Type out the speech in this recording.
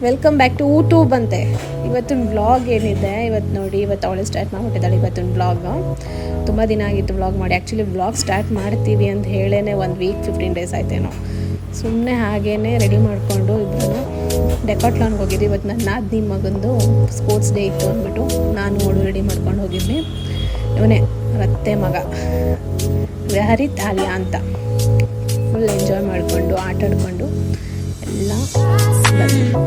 Welcome back to YouTube ಅಂತೆ. ಇವತ್ತಿನ vlog ಏನಿದೆ ಇವತ್ತು ನೋಡಿ, ಇವತ್ತು ಅವಳು ಸ್ಟಾರ್ಟ್ ಮಾಡಿಬಿಟ್ಟಿದ್ದಾಳೆ ಇವತ್ತಿನ ವ್ಲಾಗ್. ತುಂಬ ದಿನ ಆಗಿತ್ತು ವ್ಲಾಗ್ ಮಾಡಿ. ಆ್ಯಕ್ಚುಲಿ ವ್ಲಾಗ್ ಸ್ಟಾರ್ಟ್ ಮಾಡ್ತೀವಿ ಅಂತ ಹೇಳೇ 1 ವೀಕ್ 15 ಡೇಸ್ ಆಯ್ತೇನೋ. ಸುಮ್ಮನೆ ಹಾಗೇ ರೆಡಿ ಮಾಡಿಕೊಂಡು ಇಬ್ಬರು ಡೆಕಾಟ್ಲಾನ್ಗೆ ಹೋಗಿದ್ವಿ. ಇವತ್ತು ನನ್ನ ನಾದಿನಿ ಮಗಂದು ಸ್ಪೋರ್ಟ್ಸ್ ಡೇ ಇತ್ತು ಅಂದ್ಬಿಟ್ಟು ನಾನು ಅವಳು ರೆಡಿ ಮಾಡ್ಕೊಂಡು ಹೋಗಿದ್ವಿ. ಇವನೇ ರತ್ತೆ ಮಗ ಹರಿತ್ ಆಲಿಯಾ ಅಂತ. ಫುಲ್ ಎಂಜಾಯ್ ಮಾಡಿಕೊಂಡು ಆಟಾಡಿಕೊಂಡು ಎಲ್ಲ ಬಂದು